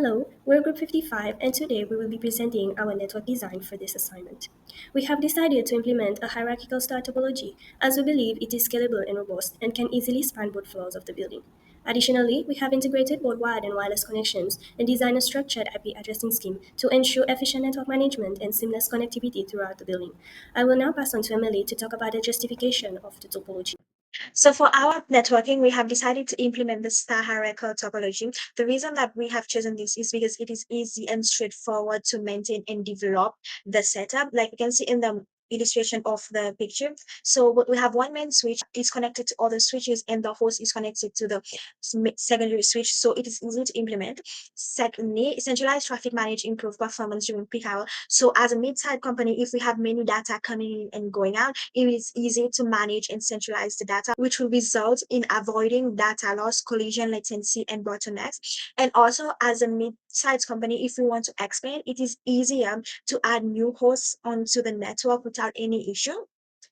Hello, we're Group 55 and today we will be presenting our network design for this assignment. We have decided to implement a hierarchical star topology as we believe it is scalable and robust and can easily span both floors of the building. Additionally, we have integrated both wired and wireless connections and designed a structured IP addressing scheme to ensure efficient network management and seamless connectivity throughout the building. I will now pass on to Emily to talk about the justification of the topology. So for our networking, we have decided to implement the star hierarchical topology. The reason that we have chosen this is because it is easy and straightforward to maintain and develop the setup. Like you can see in the illustration of the picture. So we have one main switch is connected to other switches and the host is connected to the secondary switch. So it is easy to implement. Secondly, centralized traffic manage improve performance during peak hour. So as a mid-sized company, if we have many data coming in and going out, it is easy to manage and centralize the data, which will result in avoiding data loss, collision, latency, and bottlenecks. And also, as a mid-sized company, if we want to expand, it is easier to add new hosts onto the network without any issue.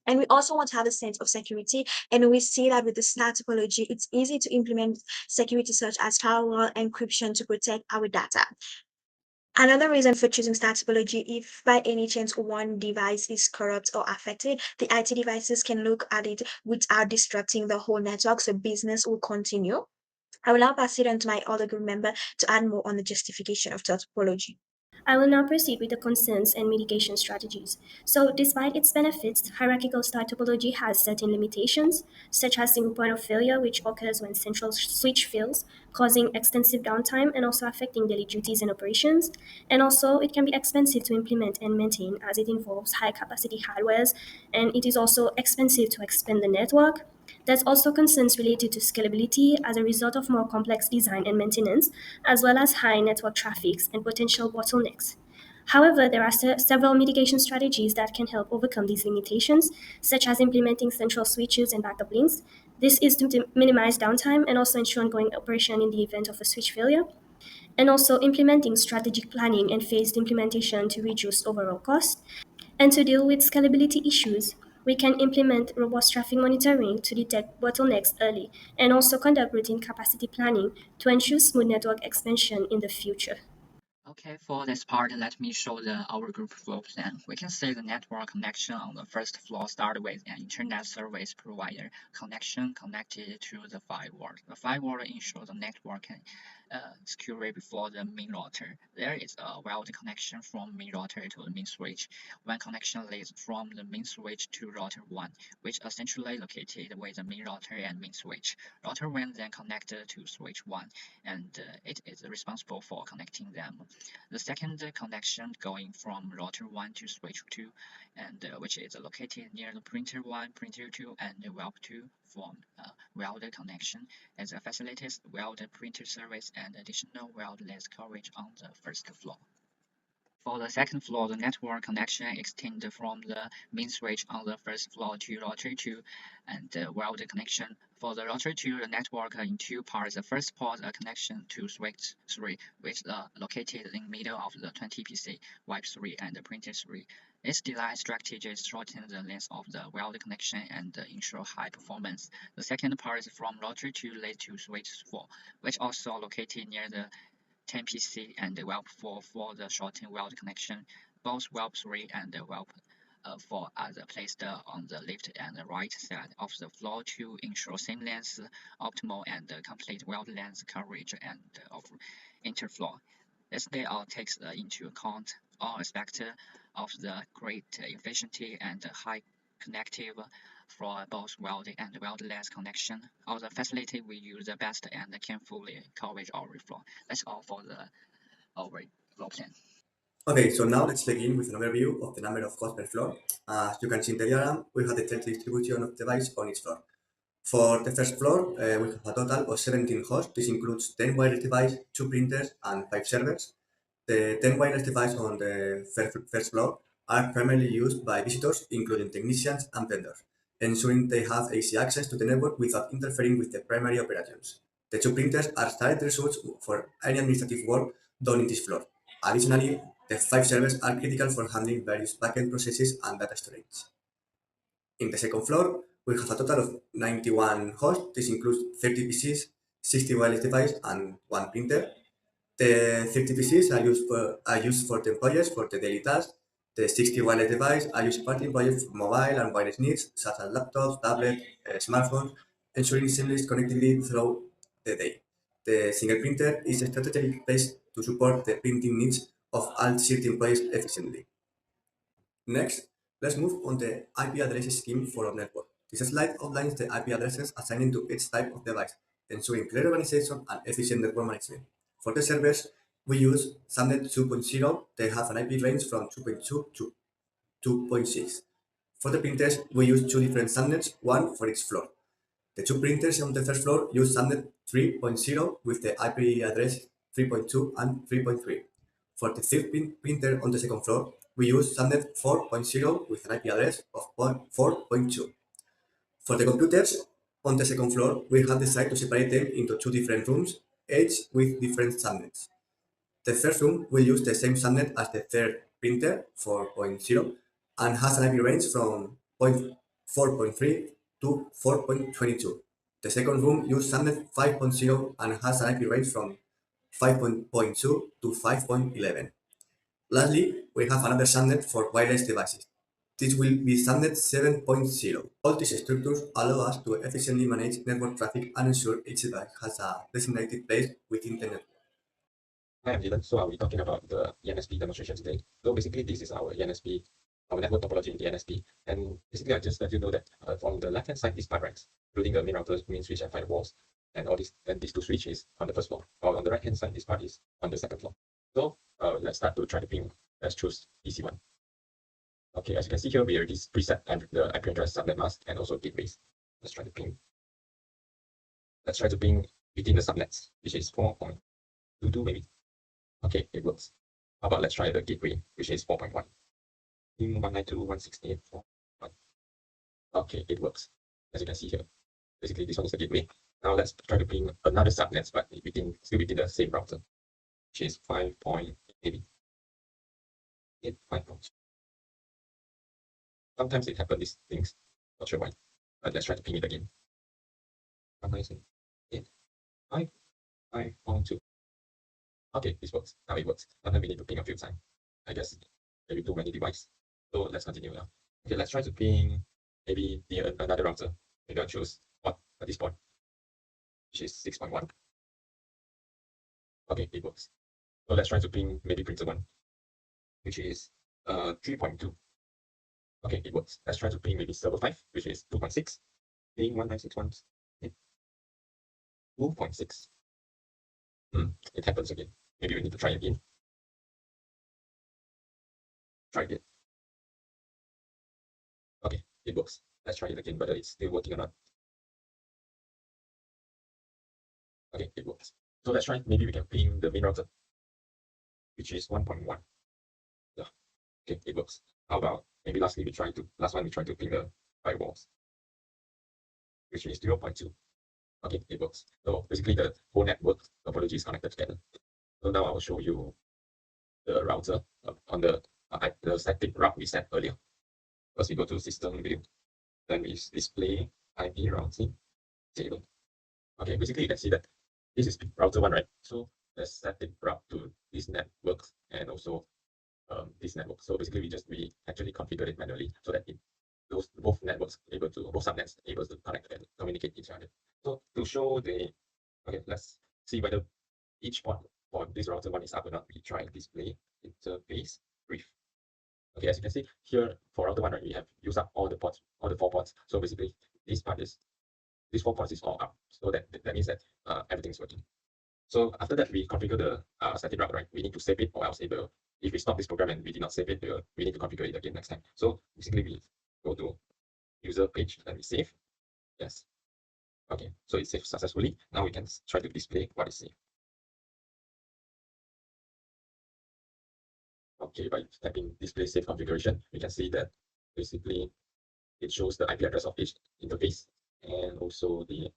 And we also want to have a sense of security. And we see that with the star topology, it's easy to implement security such as firewall encryption to protect our data. Another reason for choosing star topology, if by any chance one device is corrupt or affected, the IT devices can look at it without disrupting the whole network, so business will continue. I will now pass it on to my other group member to add more on the justification of topology. I will now proceed with the concerns and mitigation strategies. So, despite its benefits, hierarchical star topology has certain limitations, such as single point of failure, which occurs when central switch fails, causing extensive downtime and also affecting daily duties and operations. And also, it can be expensive to implement and maintain as it involves high capacity hardwares, and it is also expensive to expand the network. There's also concerns related to scalability as a result of more complex design and maintenance, as well as high network traffics and potential bottlenecks. However, there are several mitigation strategies that can help overcome these limitations, such as implementing central switches and backup links. This is to minimize downtime and also ensure ongoing operation in the event of a switch failure, and also implementing strategic planning and phased implementation to reduce overall cost. And to deal with scalability issues, we can implement robust traffic monitoring to detect bottlenecks early and also conduct routine capacity planning to ensure smooth network expansion in the future. Okay, for this part, let me show our group floor plan. We can see the network connection on the first floor start with an internet service provider connection connected to the firewall. The firewall ensures the network can secure before the main router. There is a wired connection from main router to the main switch. One connection leads from the main switch to router 1, which is centrally located with the main router and main switch. Router 1 then connected to switch 1, and it is responsible for connecting them. The second connection going from router 1 to switch 2, and which is located near the printer 1, printer 2, and web 2 form welded connection, as it facilitates welded printer service and additional wireless coverage on the first floor. For the second floor, the network connection extends from the main switch on the first floor to router 2 and the wired connection. For the router 2, the network in two parts. The first part a connection to switch 3, which is located in the middle of the 20 PC, wipe 3, and the printer 3. This design strategy shortens the length of the wired connection and ensure high performance. The second part is from router 2 leads to switch 4, which also located near the 10 PC and WELP 4 for the shortened weld connection. Both WELP 3 and WELP 4 are placed on the left and the right side of the floor to ensure seamless, optimal, and complete weld length coverage and of interfloor. This layout takes into account all aspects of the great efficiency and high connective for both welding and welderless connection. All the facility we use the best and can fully coverage our floor. That's all for our floor plan. Okay, so now let's begin with an overview of the number of hosts per floor. As you can see in the diagram, we have the third distribution of devices on each floor. For the first floor, we have a total of 17 hosts. This includes 10 wireless devices, 2 printers, and 5 servers. The 10 wireless devices on the first floor are primarily used by visitors, including technicians and vendors, ensuring they have easy access to the network without interfering with the primary operations. The 2 printers are started results for any administrative work done in this floor. Additionally, the 5 servers are critical for handling various backend processes and data storage. In the second floor, we have a total of 91 hosts. This includes 30 PCs, 60 wireless devices, and 1 printer. The 30 PCs are used for the employees for the daily tasks. The 60 wireless devices are used partly employees for mobile and wireless needs, such as laptops, tablets, smartphones, ensuring seamless connectivity throughout the day. The single printer is strategically placed to support the printing needs of all city employees efficiently. Next, let's move on the IP address scheme for our network. This slide outlines the IP addresses assigned to each type of device, ensuring clear organization and efficient network management. For the servers, we use Subnet 2.0. They have an IP range from 2.2 to 2.6. For the printers, we use two different subnets, one for each floor. The two printers on the first floor use Subnet 3.0 with the IP address 3.2 and 3.3. For the third printer on the second floor, we use Subnet 4.0 with an IP address of 4.2. For the computers on the second floor, we have decided to separate them into two different rooms, each with different subnets. The first room will use the same subnet as the third printer, 4.0, and has an IP range from 4.3 to 4.22. The second room uses subnet 5.0 and has an IP range from 5.2 to 5.11. Lastly, we have another subnet for wireless devices. This will be subnet 7.0. All these structures allow us to efficiently manage network traffic and ensure each device has a designated place within the network. Hi, I'm Dylan. So I'll be talking about the ENSP demonstration today. So basically, this is our ENSP, our network topology in the ENSP. And basically, I just let you know that from the left-hand side, these pipe racks, including the main routers, main switch, and firewalls, and all these, and these two switches on the first floor. While on the right-hand side, this part is on the second floor. So let's start to try to ping. Let's choose EC1. Okay, as you can see here, we already preset the IP address, subnet mask, and also gateways. Let's try to ping. Let's try to ping within the subnets, which is 4.22 maybe. Okay, it works. How about let's try the gateway, which is 4.1. 192.168.4.1. Okay, it works. As you can see here. Basically, this one is the gateway. Now let's try to ping another subnet, but still within the same router, which is 5. Maybe 5. Sometimes it happens, these things. Not sure why. But let's try to ping it again. 192.5.2. Okay, this works. Now it works. Sometimes we need to ping a few times. I guess maybe too many devices. So let's continue now. Okay, let's try to ping maybe another router. Maybe I'll choose what at this point, which is 6.1. Okay, it works. So let's try to ping maybe printer 1, which is 3.2. Okay, it works. Let's try to ping maybe server 5, which is 2.6. Ping 196.1.2.6. It happens again. Maybe we need to try again. Try again. Okay, it works. Let's try it again, whether it's still working or not. Okay, it works. So let's try, maybe we can ping the main router, which is 1.1. Yeah, okay, it works. How about maybe last one we try to ping the firewalls, which is 0.2. Okay, it works. So basically the whole network topology is connected together. So now I will show you the router on the static route we set earlier. First we go to system view, then we display IP routing table. Okay, basically you can see that this is router 1, right? So the static route to this network and also this network. So basically we actually configure it manually so that both subnets able to connect together, communicate each other. So to show okay, let's see whether each port for this router 1 is up or not. We try display interface brief. Okay, as you can see here for router 1, right, we have used up all the 4 ports. So basically these 4 ports is all up. So that means that everything is working. So after that, we configure the static route, right? We need to save it, or else if we stop this program and we did not save it, we need to configure it again next time. So basically we go to user page and we save. Yes. Okay, so it's saved successfully. Now we can try to display what is saved. Okay, by typing display save configuration, we can see that basically it shows the IP address of each interface and also the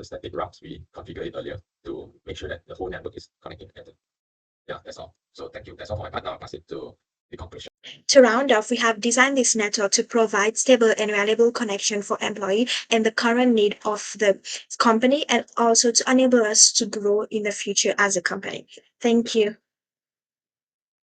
static routes we configured earlier to make sure that the whole network is connected together. Yeah, that's all. So thank you. That's all for my part. Now I'll pass it to the conclusion. To round off, we have designed this network to provide stable and reliable connection for employee and the current need of the company, and also to enable us to grow in the future as a company. Thank you.